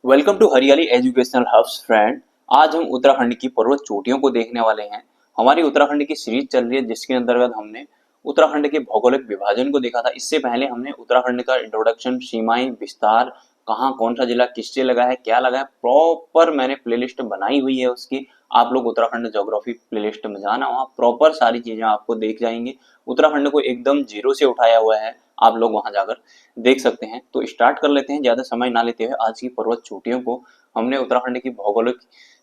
Welcome to हरियाली educational hubs friend. आज हम उत्तराखंड की पर्वत चोटियों को देखने वाले हैं। हमारी उत्तराखंड की सीरीज चल रही है जिसके अंतर्गत हमने उत्तराखंड के भौगोलिक विभाजन को देखा था। इससे पहले हमने उत्तराखंड का इंट्रोडक्शन, सीमाएं, विस्तार, कहाँ कौन सा जिला किससे लगा है, क्या लगा है, प्रॉपर मैंने प्लेलिस्ट बनाई हुई है उसकी। आप लोग उत्तराखंड ज्योग्राफी प्लेलिस्ट में जाना, वहाँ प्रॉपर सारी चीजें आपको देख जाएंगे। उत्तराखंड को एकदम जीरो से उठाया हुआ है, आप लोग वहां जाकर देख सकते हैं। तो स्टार्ट कर लेते हैं ज्यादा समय ना लेते हुए आज की पर्वत चोटियों को। हमने उत्तराखंड की भौगोलिक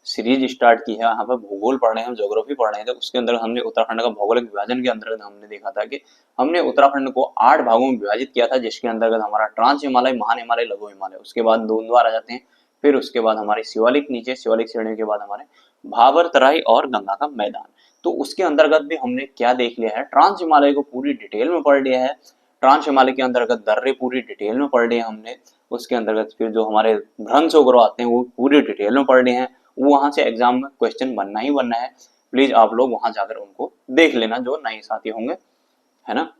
सीरीज स्टार्ट की है, यहाँ पर भूगोल पढ़ रहे हैं, हम ज्योग्राफी पढ़ रहे थे। उसके अंदर हमने उत्तराखंड का भौगोलिक विभाजन के अंतर्गत हमने देखा था कि हमने उत्तराखंड को 8 भागों में विभाजित किया था, जिसके अंतर्गत हमारा ट्रांस हिमालय, महान हिमालय, लघु हिमालय, उसके बाद द्रोणद्वार आ जाते हैं। फिर उसके बाद हमारी शिवालिक, नीचे शिवालिक श्रेणी के बाद हमारे भाबर तराई और गंगा का मैदान। तो उसके अंतर्गत भी हमने क्या देख लिया है, ट्रांस हिमालय को पूरी डिटेल में पढ़ लिया है। ट्रांस हिमालय के अंतर्गत दर्रे पूरी डिटेल में पढ़ लिए हमने। उसके अंतर्गत फिर जो हमारे भ्रंश वगैरह आते हैं वो पूरी डिटेल में पढ़ लिए हैं। वो वहां से एग्जाम में क्वेश्चन बनना ही बनना है। प्लीज आप लोग वहां जाकर उनको देख लेना, जो नए साथी होंगे, है ना।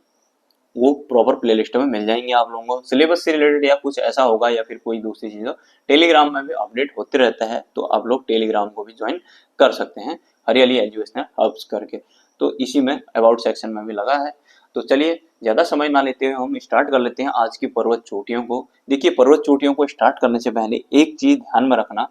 वो प्रॉपर प्लेलिस्ट में मिल जाएंगे आप लोगों को। सिलेबस से रिलेटेड या कुछ ऐसा होगा या फिर कोई दूसरी चीज हो, टेलीग्राम में भी अपडेट होते रहता है, तो आप लोग टेलीग्राम को भी ज्वाइन कर सकते हैं, हरियाली एजुकेशनल हब्स करके। तो इसी में अबाउट सेक्शन में भी लगा है। तो चलिए ज्यादा समय ना लेते हुए हम स्टार्ट कर लेते हैं आज की पर्वत चोटियों को। देखिए, पर्वत चोटियों को स्टार्ट करने से पहले एक चीज ध्यान में रखना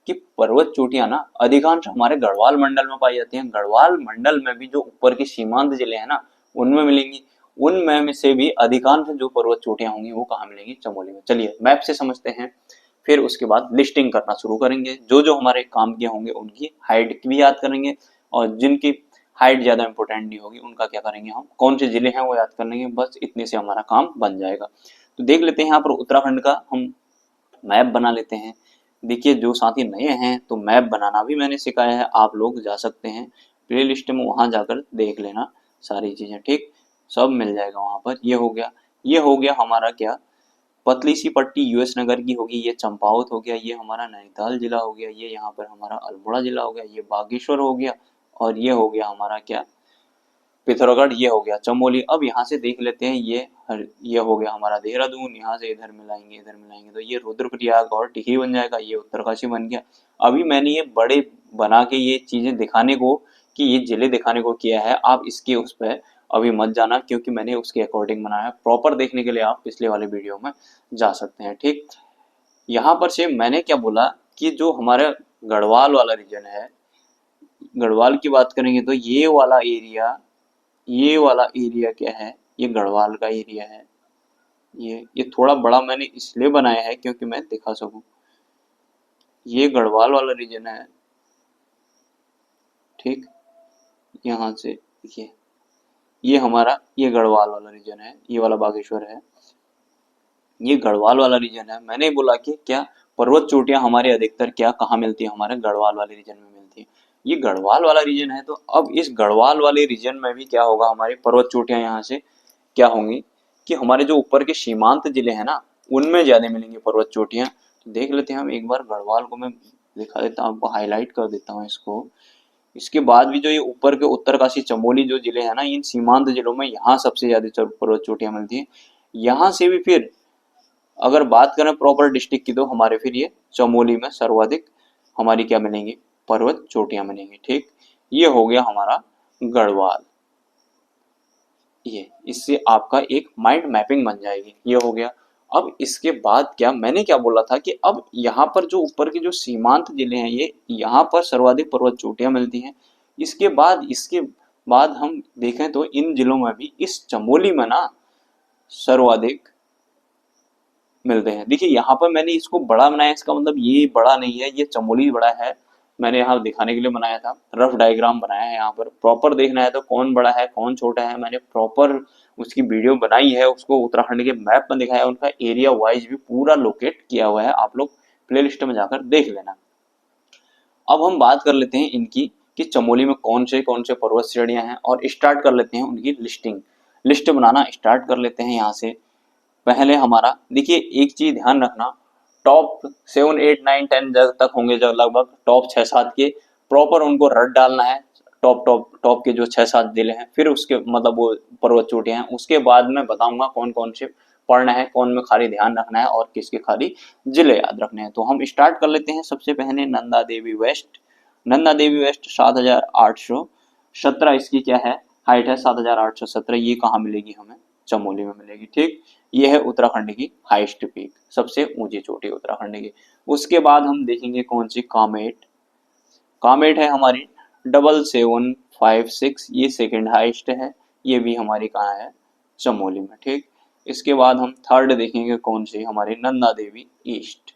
कि पर्वत चोटियां ना अधिकांश हमारे गढ़वाल मंडल में पाई जाती हैं। गढ़वाल मंडल में भी जो ऊपर की सीमांत जिले हैं ना, उनमें मिलेंगी। उनमें से भी अधिकांश जो पर्वत चोटियां होंगी वो कहाँ मिलेंगी, चमोली में। चलिए मैप से समझते हैं, फिर उसके बाद लिस्टिंग करना शुरू करेंगे। जो जो हमारे काम के होंगे उनकी हाइट भी याद करेंगे, और जिनकी हाइट ज्यादा इंपॉर्टेंट नहीं होगी उनका क्या करेंगे, हम कौन से जिले हैं वो याद कर लेंगे। बस इतने से हमारा काम बन जाएगा। तो देख लेते हैं यहाँ पर उत्तराखंड का हम मैप बना लेते हैं। देखिए, जो साथी नए हैं तो मैप बनाना भी मैंने सिखाया है, आप लोग जा सकते हैं प्ले लिस्ट में, वहां जाकर देख लेना सारी चीजें, ठीक। सब मिल जाएगा वहां पर। ये हो गया हमारा क्या, पतली सी पट्टी यूएस नगर की होगी, ये चंपावत हो गया, ये हमारा नैनीताल जिला हो गया, ये यहाँ पर हमारा अल्मोड़ा जिला हो गया, ये बागेश्वर हो गया, और ये हो गया हमारा क्या, पिथौरागढ़। ये हो गया चमोली। अब यहाँ से देख लेते हैं, ये हो गया हमारा देहरादून। यहाँ से इधर मिलाएंगे, इधर मिलाएंगे तो ये रुद्रप्रयाग और टिहरी बन जाएगा, ये उत्तरकाशी बन गया। अभी मैंने ये बड़े बना के ये चीजें दिखाने को, कि ये जिले दिखाने को किया है। आप इसके उस पर अभी मत जाना, क्योंकि मैंने उसके अकॉर्डिंग बनाया है। प्रॉपर देखने के लिए आप पिछले वाले वीडियो में जा सकते हैं, ठीक। यहाँ पर से मैंने क्या बोला कि जो हमारा गढ़वाल वाला रीजन है, गढ़वाल की बात करेंगे तो ये वाला एरिया क्या है, ये गढ़वाल का एरिया है। ये थोड़ा बड़ा मैंने इसलिए बनाया है क्योंकि मैं दिखा सकूं। ये गढ़वाल वाला रीजन है, ठीक। यहाँ से देखिए, ये हमारा ये गढ़वाल वाला रीजन है, ये वाला बागेश्वर है, ये गढ़वाल वाला रीजन है। मैंने बोला कि क्या पर्वत चोटियां हमारे अधिकतर क्या कहाँ मिलती है, हमारे गढ़वाल वाले रीजन में मिलती है। ये गढ़वाल वाला रीजन है, तो अब इस गढ़वाल वाले रीजन में भी क्या होगा, हमारी पर्वत चोटियां यहाँ से क्या होंगी कि हमारे जो ऊपर के सीमांत जिले हैं ना, उनमें ज्यादा मिलेंगी पर्वत चोटियां। तो देख लेते हैं हम एक बार, गढ़वाल को मैं दिखा देता हूँ, आपको हाईलाइट कर देता हूँ इसको। इसके बाद भी जो ये ऊपर के उत्तरकाशी, चमोली जो जिले हैं ना, इन सीमांत जिलों में यहाँ सबसे ज्यादा पर्वत चोटियां मिलती है। यहाँ से भी फिर अगर बात करें प्रॉपर डिस्ट्रिक्ट की, तो हमारे फिर ये चमोली में सर्वाधिक हमारी क्या मिलेंगी, पर्वत चोटियां मिलेंगी, ठीक। ये हो गया हमारा गढ़वाल। ये इससे आपका एक माइंड मैपिंग बन जाएगी। ये हो गया। अब इसके बाद क्या, मैंने क्या बोला था कि अब यहाँ पर जो ऊपर के जो सीमांत जिले हैं, ये यहाँ पर सर्वाधिक पर्वत चोटियां मिलती हैं। इसके बाद हम देखें तो इन जिलों में भी इस चमोली में ना सर्वाधिक मिलते हैं। देखिए, यहाँ पर मैंने इसको बड़ा बनाया, इसका मतलब ये बड़ा नहीं है, ये चमोली बड़ा है। मैंने यहाँ दिखाने के लिए बनाया था, रफ डायग्राम बनाया है। यहाँ पर प्रॉपर देखना है तो कौन बड़ा है कौन छोटा है, मैंने प्रॉपर उसकी वीडियो बनाई है, उसको उत्तराखंड के मैप में दिखाया, उनका एरिया वाइज भी पूरा लोकेट किया हुआ है। आप लोग प्ले लिस्ट में जाकर देख लेना। अब हम बात कर लेते हैं इनकी, कि चमोली में कौन से पर्वत श्रेणियां हैं, और स्टार्ट कर लेते हैं उनकी लिस्ट बनाना स्टार्ट कर लेते हैं। यहाँ से पहले हमारा देखिए, एक चीज ध्यान रखना, टॉप 7, 8, 9, 10 तक होंगे, जो लगभग टॉप 6, 7 के प्रॉपर उनको रट डालना है। टॉप टॉप टॉप के जो 6, 7 जिले हैं, फिर उसके मतलब वो पर्वत चोटियां हैं। उसके बाद मैं बताऊंगा कौन कौन से पढ़ना है, कौन में खाली ध्यान रखना है और किसके खाली जिले याद रखने हैं। तो हम स्टार्ट कर लेते हैं सबसे पहले नंदा देवी वेस्ट। नंदा देवी वेस्ट 7817 इसकी क्या है हाइट है 7817। ये कहाँ मिलेगी हमें? चमोली में मिलेगी। ठीक, ये है उत्तराखंड की हाईएस्ट पीक, सबसे ऊंची चोटी उत्तराखंड की। उसके बाद हम देखेंगे कौन सी, कामेट। कामेट है हमारी 7756, ये सेकंड हाईएस्ट है, ये भी हमारी कहाँ है? चमोली में। ठीक, इसके बाद हम थर्ड देखेंगे कौन सी, हमारी नंदा देवी ईस्ट।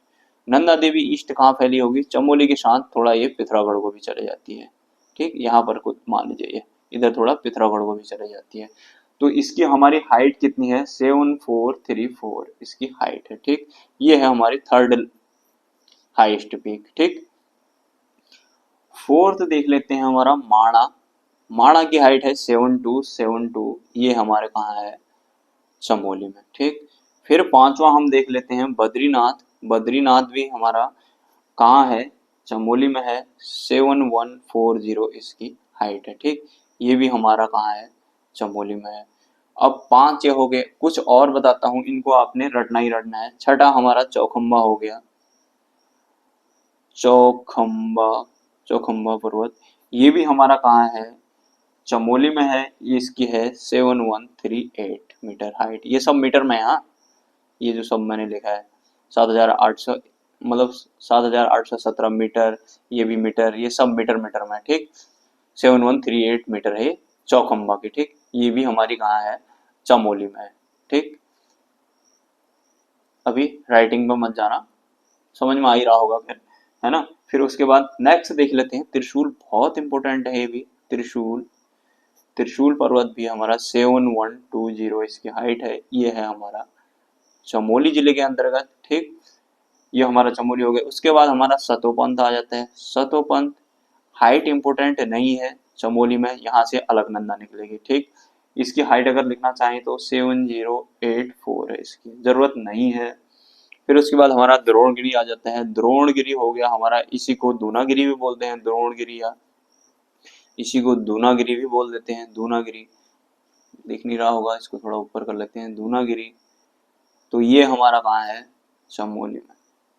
नंदा देवी ईस्ट कहाँ फैली होगी? चमोली के साथ थोड़ा ये पिथौरागढ़ को भी चले जाती है। ठीक, यहाँ पर कुछ मान लीजिए इधर थोड़ा पिथौरागढ़ को भी चले जाती है। तो इसकी हमारी हाइट कितनी है? 7434 इसकी हाइट है। ठीक, ये है हमारी थर्ड हाईएस्ट पीक। ठीक, फोर्थ देख लेते हैं हमारा माणा। माणा की हाइट है 7272, ये हमारे कहाँ है? चमोली में। ठीक, फिर पांचवा हम देख लेते हैं बद्रीनाथ। बद्रीनाथ भी हमारा कहाँ है? चमोली में है, 7140 इसकी हाइट है। ठीक, ये भी हमारा कहाँ है? चमोली में है। अब 5 ये हो गए, कुछ और बताता हूँ, इनको आपने रटना ही रटना है। छठा हमारा चौखम्बा हो गया, चौखम्बा, चौखम्बा पर्वत, ये भी हमारा कहाँ है? चमोली में है। ये इसकी है 7138 मीटर हाइट। ये सब मीटर में है, हाँ, ये जो सब मैंने लिखा है 7800 मतलब 7817 मीटर, ये भी मीटर, ये सब मीटर मीटर में। ठीक, 7138 मीटर है चौखम्बा की। ठीक, ये भी हमारी कहाँ है? चमोली में है। ठीक, अभी राइटिंग में मत जाना, समझ में आ ही रहा होगा फिर, है ना। फिर उसके बाद नेक्स्ट देख लेते हैं त्रिशूल, बहुत इंपॉर्टेंट है ये भी। त्रिशूल, त्रिशूल पर्वत भी हमारा 7120 इसकी हाइट है। ये है हमारा चमोली जिले के अंतर्गत। ठीक, ये हमारा चमोली हो गया। उसके बाद हमारा सतोपंथ आ जाता है। सतोपंथ हाइट इंपोर्टेंट नहीं है चमोली में, यहाँ से अलकनंदा निकलेगी। ठीक, इसकी हाइट अगर लिखना चाहें तो 7084 है, इसकी जरूरत नहीं है। फिर उसके बाद हमारा द्रोणगिरी आ जाता है। द्रोणगिरी हो गया हमारा, इसी को दूनागिरी भी बोलते हैं, द्रोणगिरी, या इसी को दूनागिरी भी बोल देते हैं। दूनागिरी दिख नहीं रहा होगा, इसको थोड़ा ऊपर कर लेते हैं, दूनागिरी। तो ये हमारा कहाँ है? चमोली में।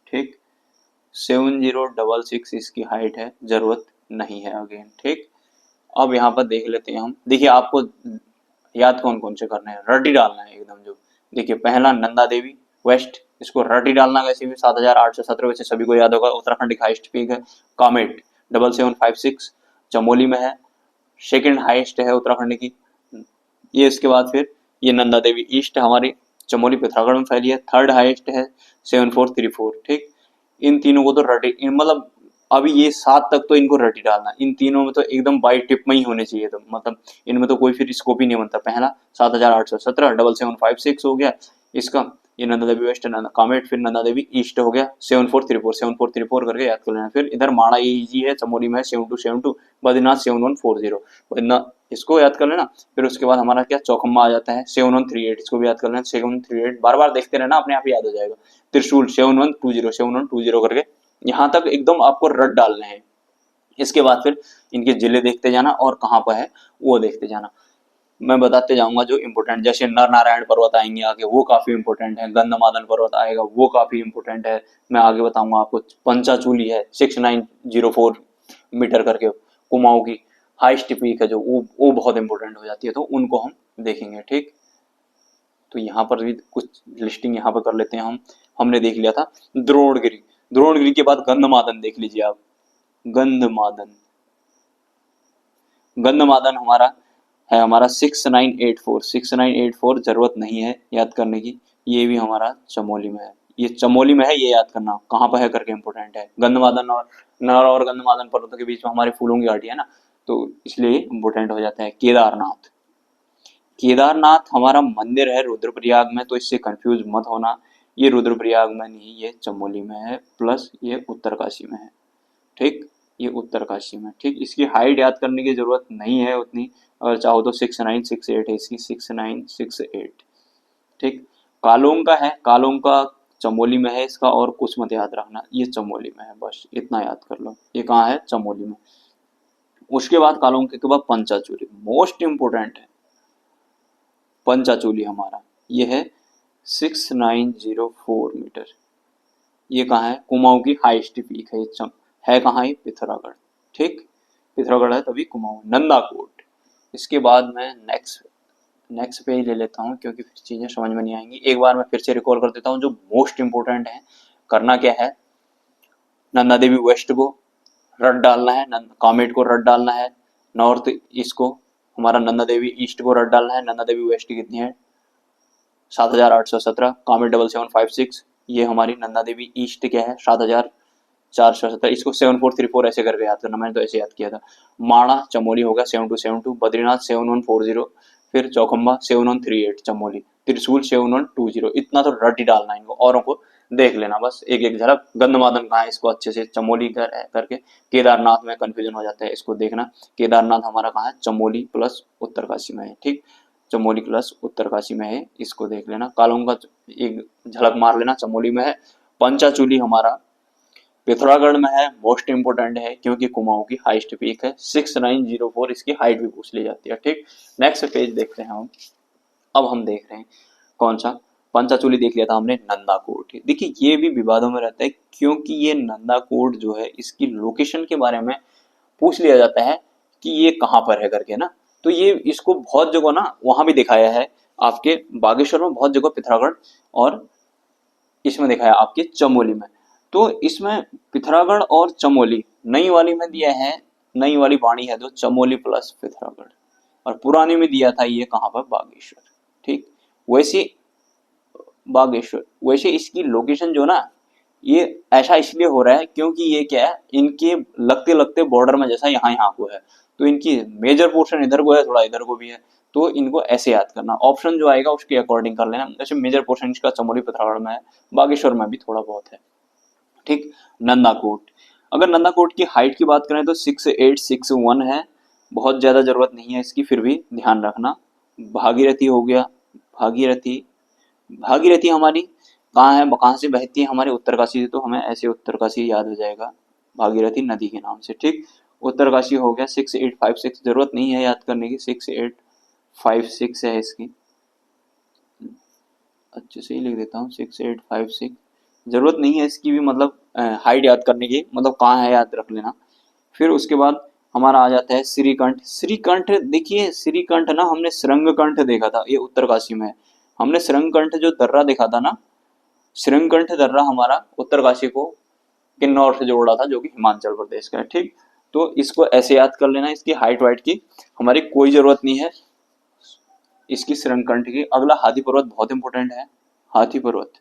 ठीक, 7066 इसकी हाइट है, जरूरत नहीं है अगेन। ठीक, अब यहाँ पर देख लेते हैं हम। देखिए आपको याद कौन कौन से करने हैं, रटी डालना है एकदम। जो देखिए पहला नंदा देवी वेस्ट, इसको रटी डालना कैसे भी, 7817 वैसे सभी को याद होगा, उत्तराखंड की हाईएस्ट पीक है। कामेट 7756 चमोली में है, सेकंड हाईएस्ट है उत्तराखंड की। ये इसके बाद फिर ये नंदा देवी ईस्ट हमारी चमोली पिथौरागढ़ में फैली है, थर्ड हाईएस्ट है 7434। ठीक, इन तीनों को तो रटी, मतलब अभी ये 7 तक तो इनको रटी डालना, इन तीनों में तो एकदम बाई टिप में ही होने चाहिए। तो मतलब इनमें तो कोई फिर स्कोप ही नहीं बनता। पहला 7817 7756 हो गया इसका, ये नंदा देवी वेस्ट, नंदा कामेट, फिर नंदा देवी ईस्ट हो गया 7434 करके याद कर लेना। फिर इधर माणा ये इजी है, चमोली में है 7272, बद्रीनाथ 7140, बद्रीनाथ इसको याद कर लेना। फिर उसके बाद हमारा क्या चौखम्बा आ जाता है 7138, इसको भी याद कर लेना 7138, बार बार देखते रहना, अपने आप ही याद हो जाएगा। त्रिशूल 7120 करके यहाँ तक एकदम आपको रट डालने हैं। इसके बाद फिर इनके जिले देखते जाना और कहाँ पर है वो देखते जाना। मैं बताते जाऊंगा जो इम्पोर्टेंट, जैसे नर नारायण पर्वत आएंगे आगे, वो काफी इंपॉर्टेंट है। गंधमादन पर्वत आएगा, वो काफी इंपॉर्टेंट है। मैं आगे बताऊंगा आपको। पंचाचूली है 6904 मीटर करके, कुमाऊं की हाईएस्ट पीक है जो, वो बहुत इंपॉर्टेंट हो जाती है, तो उनको हम देखेंगे। ठीक, तो यहाँ पर भी कुछ लिस्टिंग यहाँ पर कर लेते हैं हम। हमने देख लिया था द्रोणगिरी, द्रोणगिरी के बाद गंधमादन देख लीजिए आप। गंधमादन, गंधमादन हमारा है हमारा 6984, 6984 जरूरत नहीं है याद करने की। ये भी हमारा चमोली में है, ये चमोली में है, ये याद करना कहाँ पर है करके इंपॉर्टेंट है। गंधमादन और नर और गंधमादन पर्वतों के बीच में हमारे फूलों की घाटी है ना, तो इसलिए इंपॉर्टेंट हो जाता है। केदारनाथ, केदारनाथ हमारा मंदिर है रुद्रप्रयाग में, तो इससे कंफ्यूज मत होना। ये रुद्रप्रयाग में नहीं, ये चमोली में है, प्लस ये उत्तरकाशी में है। ठीक, ये उत्तरकाशी में। ठीक, इसकी हाइट याद करने की जरूरत नहीं है उतनी, अगर चाहो तो 6968 है इसकी, 6968। ठीक, कालोंग का है, कालोंग का चमोली में है इसका, और कुछ मत याद रखना, ये चमोली में है, बस इतना याद कर लो। ये कहाँ है? चमोली में। उसके बाद कालोंग के बाद पंचाचूली, मोस्ट इंपोर्टेंट है पंचाचूली हमारा, ये है 6904 मीटर। ये कहाँ है? कुमाऊं की हाईएस्ट पीक है। है कहाँ? ये पिथौरागढ़। ठीक, पिथौरागढ़ है तभी कुमाऊं। नंदाकोट। इसके बाद मैं नेक्स्ट पेज ले लेता हूँ क्योंकि फिर चीजें समझ में नहीं आएंगी। एक बार मैं फिर से रिकॉल कर देता हूँ जो मोस्ट इंपोर्टेंट है। करना क्या है? नंदा देवी वेस्ट को रट डालना है, कामेट को रट डालना है, नॉर्थ ईस्ट को हमारा नंदा देवी ईस्ट को रट डालना है। नंदा देवी वेस्ट कितनी है? 7817। कामेट 7756। ये हमारी नंदा देवी ईस्ट क्या है? 7417। इसको 7434 ऐसे करके याद करना, मैंने तो ऐसे याद किया था। माणा चमोली हो गया 7272। बद्रीनाथ 7140। फिर चौखम्बा 7138 चमोली। त्रिशूल 7120। इतना तो रट ही डालना है इनको, औरों को देख लेना बस एक एक झलक। गंधमादन कहाँ है? इसको अच्छे से चमोली करके। केदारनाथ में कंफ्यूजन हो जाता है, इसको देखना। केदारनाथ हमारा कहाँ है? चमोली प्लस उत्तरकाशी में है। ठीक, चमोली प्लस उत्तरकाशी में है, इसको देख लेना। कालों का एक झलक मार लेना, चमोली में है। पंचाचूली हमारा पिथौरागढ़ में है, मोस्ट इंपोर्टेंट है क्योंकि कुमाऊं की हाईएस्ट पीक है 6904। इसकी हाइट भी पूछ ली जाती है। ठीक, नेक्स्ट पेज देखते हैं हम। अब हम देख रहे हैं कौन सा? पंचाचूली देख लिया था हमने। नंदाकोट, देखिए ये भी विवादों में रहता है क्योंकि ये नंदाकोट जो है इसकी लोकेशन के बारे में पूछ लिया जाता है कि ये कहाँ पर है करके ना। तो ये इसको बहुत जगह ना वहां भी दिखाया है, आपके बागेश्वर में बहुत जगह, पिथौरागढ़, और इसमें दिखाया आपके चमोली में। तो इसमें पिथौरागढ़ और चमोली नई वाली में दिया है, नई वाली वाणी है जो चमोली प्लस पिथौरागढ़, और पुरानी में दिया था ये कहाँ पर? बागेश्वर। ठीक, वैसे बागेश्वर, वैसे इसकी लोकेशन जो ना ये ऐसा इसलिए हो रहा है क्योंकि ये क्या है, इनके लगते लगते बॉर्डर में जैसा यहाँ यहाँ को है, तो इनकी मेजर पोर्शन इधर को है, थोड़ा इधर को भी है, तो इनको ऐसे याद करना। ऑप्शन जो आएगा उसके अकॉर्डिंग कर लेना। जैसे मेजर पोर्शन इसका चमोली पिथौरागढ़ में है, बागेश्वर में भी थोड़ा बहुत है। ठीक, नंदाकोट। अगर नंदाकोट की हाइट की बात करें तो 6861 है, बहुत ज्यादा जरूरत नहीं है इसकी, फिर भी ध्यान रखना। भागीरथी हो गया, भागीरथी, भागीरथी हमारी कहाँ है? कहाँ से बहती है? हमारे उत्तरकाशी से, तो हमें ऐसे उत्तरकाशी याद हो जाएगा भागीरथी नदी के नाम से। ठीक, उत्तरकाशी हो गया। 6856 जरूरत नहीं है याद करने की, 6856 है इसकी, अच्छे से ही लिख देता हूँ 6856। जरूरत नहीं है इसकी भी, मतलब हाइट याद करने की, मतलब कहाँ है याद रख लेना। फिर उसके बाद हमारा आ जाता है श्रीकंठ। श्रीकंठ देखिए, श्रीकंठ ना हमने श्रृंगकंठ देखा था, ये उत्तरकाशी में है। हमने श्रृंगकंठ जो दर्रा देखा था ना, श्रृंगकंठ दर्रा हमारा उत्तरकाशी को किन्नौर से जोड़ रहा था जो कि हिमाचल प्रदेश का है। ठीक, तो इसको ऐसे याद कर लेना। इसकी हाइट वाइट की हमारी कोई जरूरत नहीं है, इसकी श्रृंगकंठ की। अगला हाथी पर्वत बहुत इंपॉर्टेंट है। हाथी पर्वत,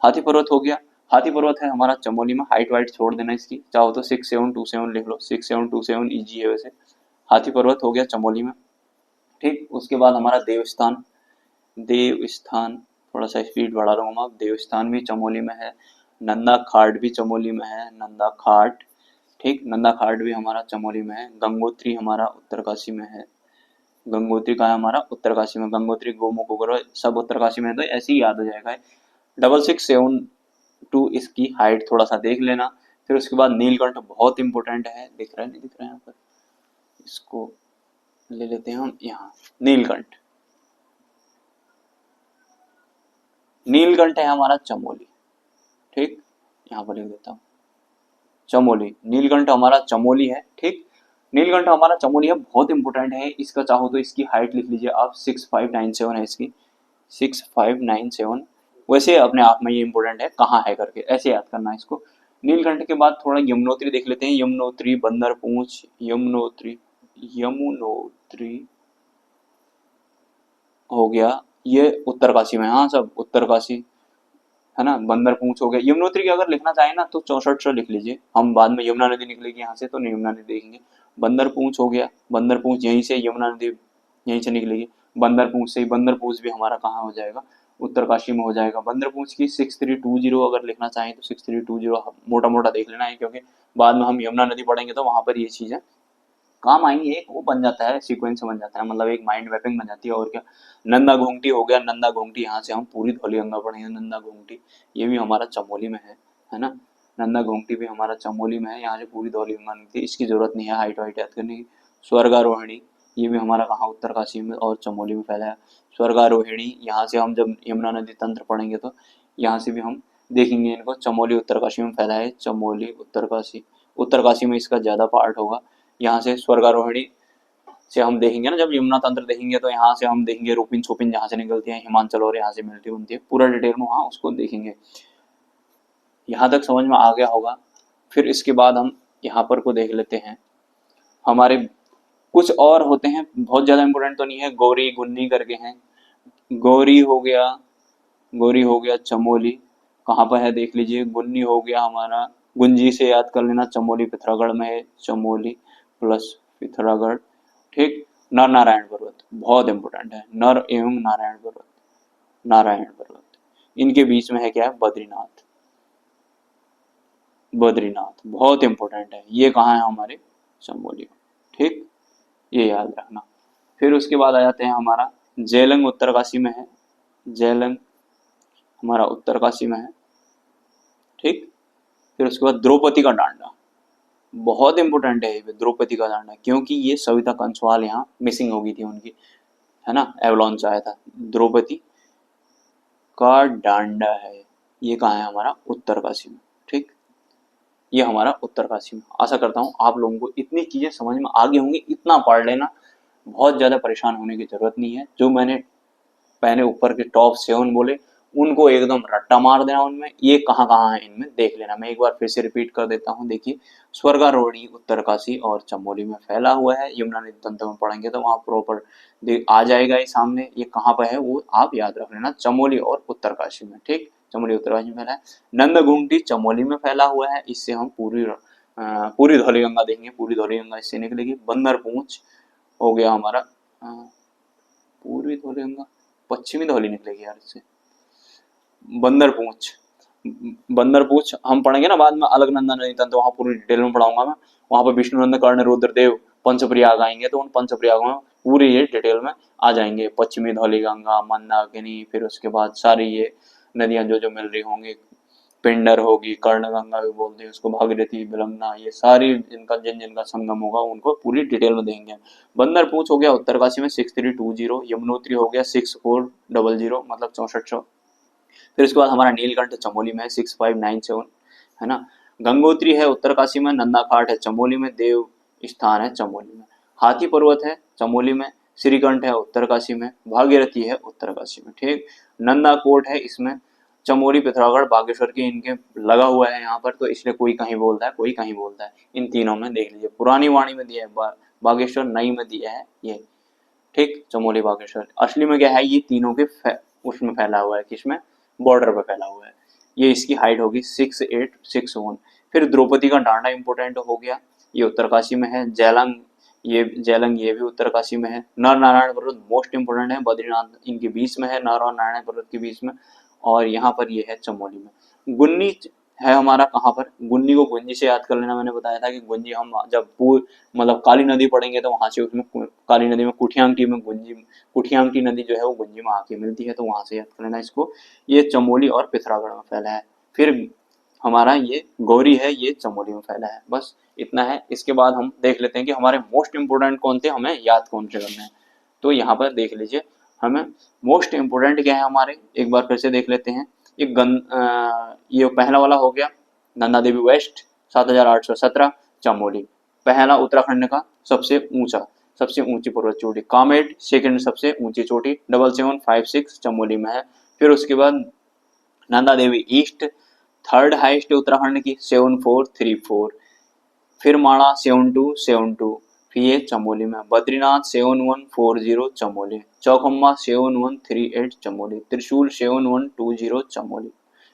हाथी पर्वत हो गया। हाथी पर्वत है हमारा चमोली में। हाइट वाइट छोड़ देना इसकी, चाहो तो 6727 लिख लो, 6727 इजी है वैसे। हाथी पर्वत हो गया चमोली में। ठीक, उसके बाद हमारा देवस्थान, देवस्थान थोड़ा सा स्पीड बढ़ा रहा हूँ मैं, देवस्थान भी चमोली में है। नंदा खाट भी चमोली में है, नंदा खाट। ठीक, नंदा खाट भी हमारा चमोली में है। गंगोत्री हमारा उत्तरकाशी में है। गंगोत्री का है हमारा उत्तरकाशी में। गंगोत्री, गोमुख वगैरह सब उत्तरकाशी में है, तो ऐसे ही याद हो जाएगा। 6672 इसकी हाइट थोड़ा सा देख लेना। फिर उसके बाद नीलकंठ बहुत इंपॉर्टेंट है, दिख रहा है नहीं दिख रहा है यहाँ पर, इसको ले लेते हैं हम यहाँ। नीलकंठ, नीलकंठ है हमारा चमोली। ठीक, यहाँ पर लिख देता हूँ चमोली। नीलकंठ हमारा चमोली है। ठीक, नीलकंठ हमारा चमोली है, बहुत इंपॉर्टेंट है। इसका चाहो तो इसकी हाइट लिख लीजिए आप, 6597 है इसकी, 6597। वैसे अपने आप में ये इंपॉर्टेंट है कहाँ है करके, ऐसे याद करना है इसको। नीलकंठ के बाद थोड़ा यमुनोत्री देख लेते हैं। यमुनोत्री, बंदर पूंछ, यमुनोत्री, यमुनोत्री हो गया, ये उत्तरकाशी में। हाँ सब उत्तरकाशी है ना। बंदर पूंछ हो गया। यमुनोत्री की अगर लिखना चाहे ना तो 6400 लिख लीजिए, हम बाद में यमुना नदी निकलेगी यहाँ से तो यमुना नदी देखेंगे। बंदर पूंछ हो गया, बंदर पूंछ यहीं से यमुना नदी यहीं से निकलेगी। बंदर पूंछ से ही, बंदर पूंछ भी हमारा कहाँ हो जाएगा? उत्तरकाशी में हो जाएगा। बंदर पूंछ की 6320 अगर लिखना चाहें तो 6320 मोटा मोटा देख लेना है, क्योंकि बाद में हम यमुना नदी पढ़ेंगे तो वहां पर ये चीजें काम आएंगे। एक वो बन जाता है, सीक्वेंस बन जाता है, मतलब एक माइंड मैपिंग बन जाती है। और क्या, नंदा घोंगटी हो गया। नंदा घोंगटी यहाँ से हम पूरी धौली गंगा पढ़ेंगे। नंदा घोंगटी ये भी हमारा चमोली में है ना। नंदा घोंगटी भी हमारा चमोली में है, यहाँ से पूरी धौली गंगा निकलती है। इसकी जरूरत नहीं है हाइट वाइट याद करने की। स्वर्गारोहिणी, ये भी हमारा कहाँ उत्तरकाशी में और चमोली में फैला है। स्वर्गारोहिणी, यहाँ से हम जब यमुना नदी तंत्र पढ़ेंगे तो यहाँ से भी हम देखेंगे इनको। चमोली उत्तरकाशी में फैला है, चमोली उत्तरकाशी, उत्तरकाशी में इसका ज्यादा पार्ट होगा। यहाँ से स्वर्गारोहिणी से हम देखेंगे ना, जब यमुना तंत्र देखेंगे तो यहाँ से हम देखेंगे रूपिन छोपिन जहाँ से निकलती है, हिमांचल और यहाँ से मिलती होती है, पूरा डिटेल में वहाँ उसको देखेंगे। यहाँ तक समझ में आ गया होगा। फिर इसके बाद हम यहाँ पर को देख लेते हैं। हमारे कुछ और होते हैं, बहुत ज्यादा इंपॉर्टेंट तो नहीं है, गौरी गुन्नी करके हैं। गौरी हो गया, गौरी हो गया चमोली, कहाँ पर है देख लीजिए। गुन्नी हो गया हमारा, गुंजी से याद कर लेना, चमोली पिथौरागढ़ में है, चमोली प्लस पिथौरागढ़। ठीक, नर नारायण पर्वत बहुत इंपॉर्टेंट है, नर एवं नारायण पर्वत, नारायण पर्वत, इनके बीच में है क्या है, बद्रीनाथ, बद्रीनाथ बहुत इंपॉर्टेंट है। ये कहाँ है, हमारे चमोली में। ठीक, ये याद रखना। फिर उसके बाद आ जाते हैं हमारा जेलंग उत्तरकाशी में है, जेलंग हमारा उत्तरकाशी में है। ठीक, फिर उसके बाद द्रौपदी का डांडा, बहुत इंपॉर्टेंट है ये द्रौपदी का डांडा, क्योंकि ये सविता कंसवाल यहाँ मिसिंग हो गई थी उनकी, है ना, एवलॉन्च आया था। द्रौपदी का डांडा है, ये कहाँ है, हमारा उत्तरकाशी में। ठीक, ये हमारा उत्तरकाशी में। आशा करता हूँ आप लोगों को इतनी चीजें समझ में आ गई होंगी, इतना पढ़ लेना, बहुत ज्यादा परेशान होने की जरूरत नहीं है। जो मैंने पहले ऊपर के टॉप 7 बोले उनको एकदम रट्टा मार देना, उनमें ये कहाँ कहाँ है इनमें देख लेना। मैं एक बार फिर से रिपीट कर देता हूँ, देखिए स्वर्गारोहिणी उत्तरकाशी और चमोली में फैला हुआ है। यमुना नदी तंत्र में पढ़ेंगे तो वहाँ प्रॉपर आ जाएगा ये सामने, ये कहाँ पर है वो आप याद रख लेना, चमोली और उत्तरकाशी में। ठीक, चमोली उत्तरकाशी में फैला है। नंदगुंडी चमोली में फैला हुआ है, इससे हम पूरी धौली गंगा देखेंगे, पूरी धौली गंगा इससे निकलेगी। बंदर पूंछ हो गया हमारा, पूर्वी धौली गंगा, पश्चिमी धौली निकलेगी यार इससे। बंदर पूंछ, बंदर पूंछ हम पढ़ेंगे ना बाद में, अलकनंदा नदी तंत्र, वहां पूरी डिटेल में पढ़ाऊंगा मैं। वहां पर विष्णुनंद कर्ण रुद्रदेव पंचप्रयाग आएंगे, तो उन पंचप्रयागों में पूरी ये डिटेल में आ जाएंगे। पश्चिमी धौली गंगा, मंदाकिनी, फिर उसके बाद सारी ये नदियां जो जो मिल रही होंगी, पिंडर होगी, कर्ण गंगा भी बोलते हैं उसको, भागीरथी, बिलमना, ये सारी जिनका जिनका संगम होगा उनको पूरी डिटेल में देंगे। बंदर पूंछ हो गया उत्तरकाशी में 6320, यमुनोत्री हो गया 6400, मतलब 6400। फिर उसके बाद हमारा नीलकंठ चमोली में है 6597, है ना। गंगोत्री है उत्तरकाशी में, नंदा घाट है चमोली में, देव स्थान है चमोली में, हाथी पर्वत है चमोली में, श्रीकंठ है उत्तरकाशी में, भागीरथी है उत्तरकाशी में। ठीक, नंदा कोट है इसमें, चमोली पिथौरागढ़ बागेश्वर के इनके लगा हुआ है यहाँ पर, तो इसलिए कोई कहीं बोलता है कोई कहीं बोलता है। इन तीनों में देख लीजिए, पुरानी वाणी में दिया है बागेश्वर, नई में दिया है ये। ठीक, चमोली बागेश्वर, असली में क्या है, ये तीनों के उसमें फैला हुआ है, किसमें, बॉर्डर पे फैला हुआ है। ये इसकी हाइट होगी 6861। फिर द्रौपदी का डांडा इंपोर्टेंट हो गया, ये उत्तरकाशी में है। जेलंग ये भी उत्तरकाशी में है। नर नारायण पर्वत मोस्ट इंपोर्टेंट है, बद्रीनाथ इनके बीच में है, नर और नारायण पर्वत के बीच में, और यहाँ पर ये है चमोली में। गुन्नी है हमारा कहाँ पर, गुन्नी को गुंजी से याद कर लेना, मैंने बताया था कि गुंजी हम जब मतलब काली नदी पढ़ेंगे तो वहां से उसमें काली नदी में कुठियांगटी में गुंजी, कुठियांगटी नदी जो है वो गुंजी में आके मिलती है, तो वहां से याद कर लेना इसको। ये चमोली और पिथौरागढ़ में फैला है। फिर हमारा ये गौरी है, ये चमोली में फैला है। बस इतना है। इसके बाद हम देख लेते हैं कि हमारे मोस्ट इंपोर्टेंट कौन थे, हमें याद कौन से करने हैं। तो यहाँ पर देख लीजिए, हमें मोस्ट इंपोर्टेंट क्या है हमारे, एक बार फिर से देख लेते हैं। ये पहला वाला हो गया नंदा देवी वेस्ट 7817 चमोली, पहला उत्तराखंड का सबसे ऊंची पर्वत चोटी। कामेट सेकंड सबसे ऊंची चोटी 7756 चमोली में है। फिर उसके बाद Nanda Devi east third highest Uttarakhand की 7434। फिर माणा 7272, फिर ये चमोली में। बद्रीनाथ 7140 चमोली, चौखम्मा 7138 चमोली, त्रिशूल 7120 चमोली।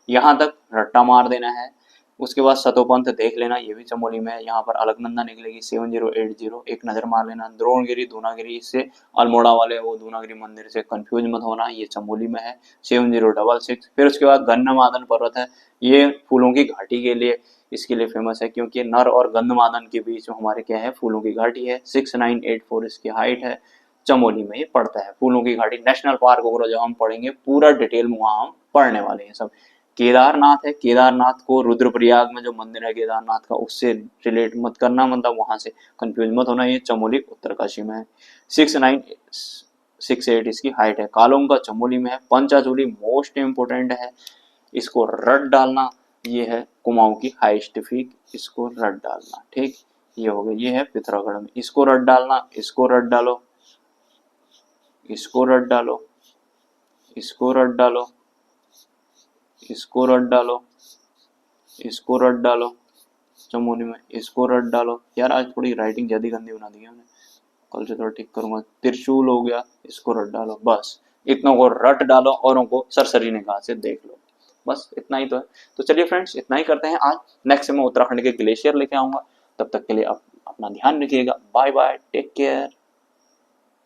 यहाँ तक रट्टा मार देना है। उसके बाद सतोपंथ देख लेना, ये भी चमोली में है। यहाँ पर अलकनंदा निकलेगी 7080, एक नजर मार लेना। द्रोणगिरी दूनागिरी, इससे अल्मोड़ा वाले वो दूनागिरी मंदिर से कंफ्यूज मत होना, ये चमोली में है 7066। फिर उसके बाद गन्धमादन पर्वत है, ये फूलों की घाटी के लिए इसके लिए फेमस है, क्योंकि नर और गंधमादन के बीच में हमारे क्या है, फूलों की घाटी है। 6984 इसकी हाइट है, चमोली में ये पड़ता है। फूलों की घाटी नेशनल पार्क वगैरह जब हम पढ़ेंगे पूरा डिटेल में वहां हम पढ़ने वाले हैं सब। केदारनाथ है, केदारनाथ को रुद्रप्रयाग में जो मंदिर है केदारनाथ का, उससे रिलेट मत करना, मतलब वहां से कंफ्यूज मत होना, ये चमोली उत्तरकाशी में है। 6'9" 6'8" इसकी हाइट है। कालोंगा चमोली में है। पंचाचूली मोस्ट इम्पोर्टेंट है, इसको रट डालना। ये है कुमाऊं की हाईएस्ट पीक, इसको रट डालना। ठीक, ये हो गया। ये है पिथौरागढ़ में, इसको रट डालना। इसको रट डालो, इसको रट डालो, इसको रट डालो, इसको रट डालो, इसको रट डालो। चमोली में इसको रट डालो। यार आज थोड़ी राइटिंग ज्यादा गंदी बना दी है हमने, कल से थोड़ा ठीक करूंगा। त्रिशूल हो गया, इसको रट डालो। बस इतनों को रट डालो, औरों को सरसरी निगाह से देख लो। बस इतना ही तो है। तो चलिए फ्रेंड्स, इतना ही करते हैं आज। नेक्स्ट मैं उत्तराखंड के ग्लेशियर लेके आऊंगा। तब तक के लिए आप अपना ध्यान रखिएगा। Bye bye, take care.